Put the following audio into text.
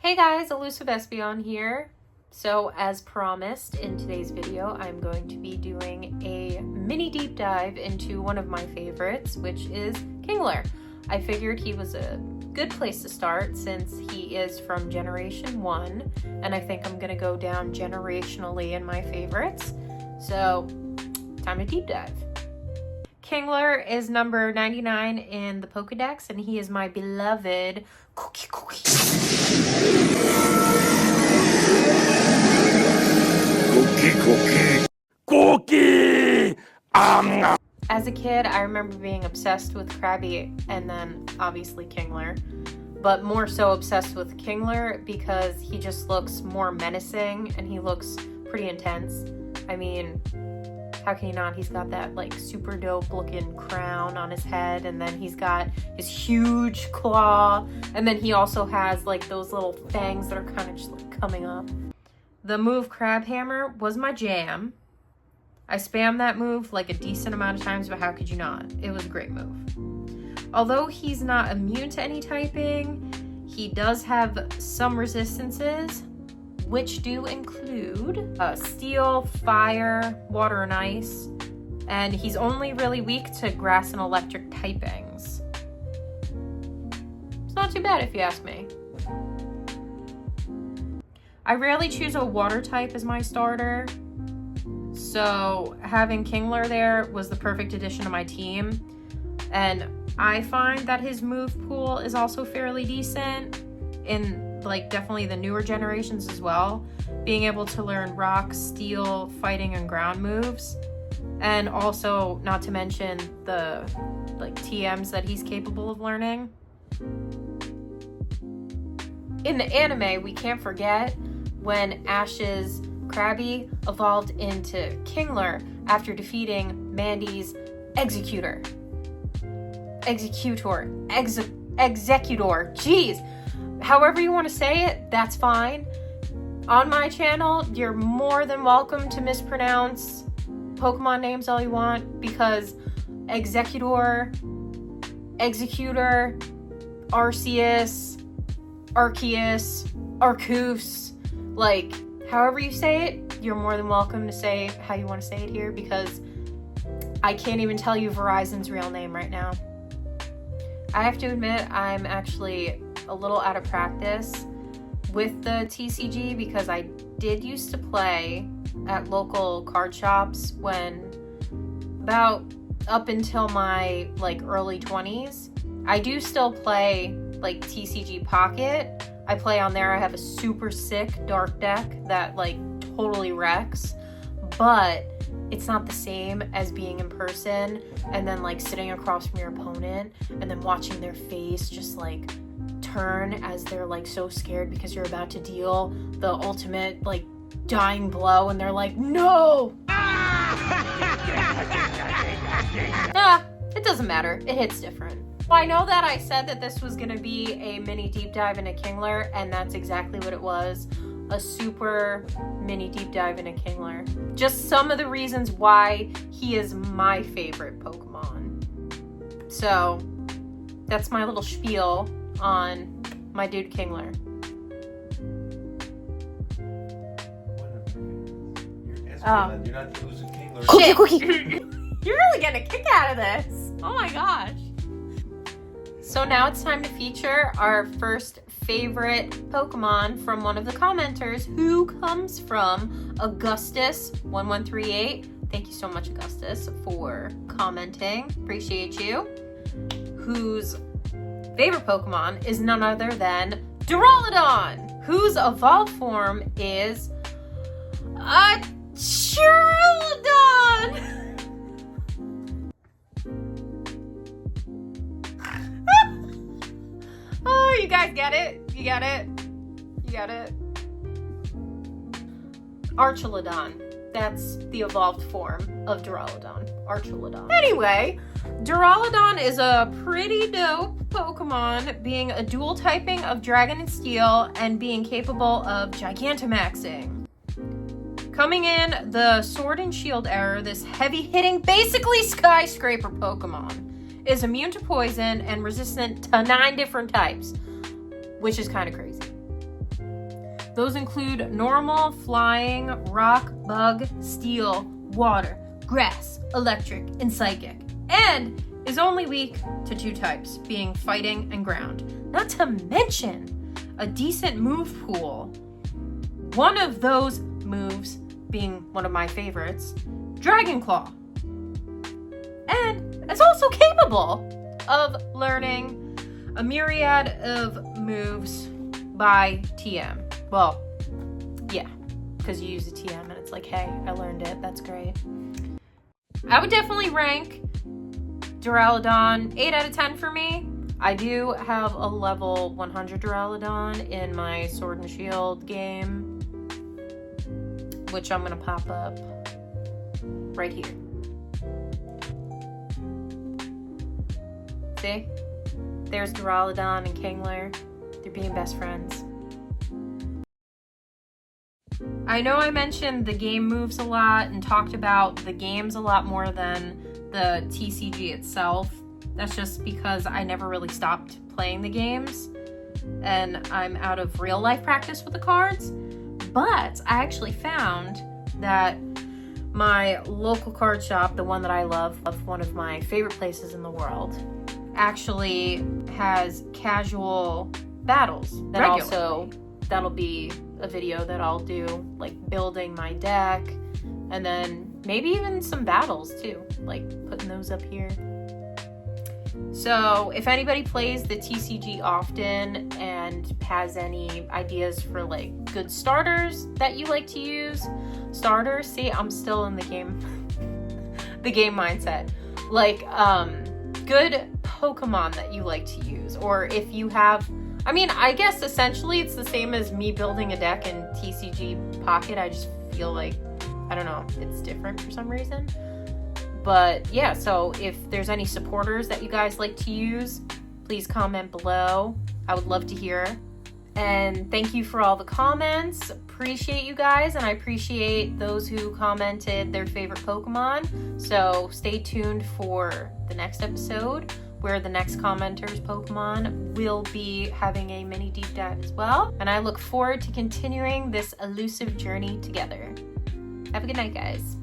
Hey guys, TheElusiveEspeons here. So as promised in today's video, I'm going to be doing a mini deep dive into one of my favorites, which is Kingler. I figured he was a good place to start since he is from Generation 1, and I think I'm gonna go down generationally in my favorites. So, time to deep dive. Kingler is number 99 in the Pokedex, and he is my beloved Cookie. As a kid, I remember being obsessed with Krabby and then obviously Kingler, but more so obsessed with Kingler because he just looks more menacing and he looks pretty intense. I mean, how can you not? He's got that like super dope looking crown on his head, and then he's got his huge claw, and then he also has like those little fangs that are kind of just like coming up. The move Crab Hammer was my jam. I spammed that move like a decent amount of times, but how could you not? It was a great move. Although he's not immune to any typing, he does have some resistances, which do include steel, fire, water, and ice. And he's only really weak to grass and electric typings. It's not too bad if you ask me. I rarely choose a water type as my starter, so having Kingler there was the perfect addition to my team. And I find that his move pool is also fairly decent in like definitely the newer generations as well, being able to learn rock, steel, fighting, and ground moves, and also not to mention the like TMs that he's capable of learning. In the anime, we can't forget when Ash's Krabby evolved into Kingler after defeating Mandy's Executor. Jeez. However you want to say it, that's fine. On my channel, you're more than welcome to mispronounce Pokemon names all you want, because Executor, Arceus, Arceus, like, however you say it, you're more than welcome to say how you want to say it here, because I can't even tell you Verizon's real name right now. I have to admit, I'm actually a little out of practice with the TCG because I did used to play at local card shops when about up until my like early 20s. I do still play like TCG Pocket. I play on there. I have a super sick dark deck that like totally wrecks, but it's not the same as being in person and then like sitting across from your opponent and then watching their face just like turn as they're like so scared because you're about to deal the ultimate like dying blow and they're like, no! It doesn't matter. It hits different. Well, I know that I said that this was gonna be a mini deep dive into Kingler, and that's exactly what it was. A super mini deep dive into Kingler. Just some of the reasons why he is my favorite Pokemon. So that's my little spiel on my dude Kingler. You're not losing Kingler. Cookie. You're really getting a kick out of this. Oh my gosh. So now it's time to feature our first favorite Pokemon from one of the commenters, who comes from Augustus1138. Thank you so much, Augustus, for commenting. Appreciate you. Whose favorite Pokemon is none other than Duraludon, whose evolved form is a Duraludon. Oh, you guys get it? You get it? You get it? Archaludon. That's the evolved form of Duraludon. Archaludon. Anyway, Duraludon is a pretty dope Pokemon, being a dual typing of Dragon and Steel and being capable of Gigantamaxing. Coming in the Sword and Shield era, this heavy-hitting, basically skyscraper Pokemon is immune to poison and resistant to 9 different types, which is kind of crazy. Those include normal, flying, rock, bug, steel, water, grass, electric, and psychic. And is only weak to 2 types, being fighting and ground. Not to mention a decent move pool. One of those moves being one of my favorites, Dragon Claw. And it's also capable of learning a myriad of moves by TM. Well, yeah, because you use a TM and it's like, hey, I learned it, that's great. I would definitely rank Duraludon 8 out of 10 for me. I do have a level 100 Duraludon in my Sword and Shield game, which I'm gonna pop up right here. See? There's Duraludon and Kingler. They're being best friends. I know I mentioned the game moves a lot and talked about the games a lot more than the TCG itself. That's just because I never really stopped playing the games and I'm out of real life practice with the cards. But I actually found that my local card shop, the one that I love, one of my favorite places in the world, actually has casual battles. That also, that'll be a video that I'll do, like building my deck, and then maybe even some battles too, like putting those up here. So if anybody plays the TCG often and has any ideas for like good starters that you like to use, see, I'm still in the game mindset. Like good Pokemon that you like to use, or if you have, I mean, I guess essentially it's the same as me building a deck in TCG Pocket. I just feel like, I don't know, it's different for some reason. But yeah, so if there's any supporters that you guys like to use, please comment below. I would love to hear. And thank you for all the comments. Appreciate you guys, and I appreciate those who commented their favorite Pokemon. So stay tuned for the next episode, where the next commenter's Pokemon will be having a mini deep dive as well. And I look forward to continuing this elusive journey together. Have a good night, guys.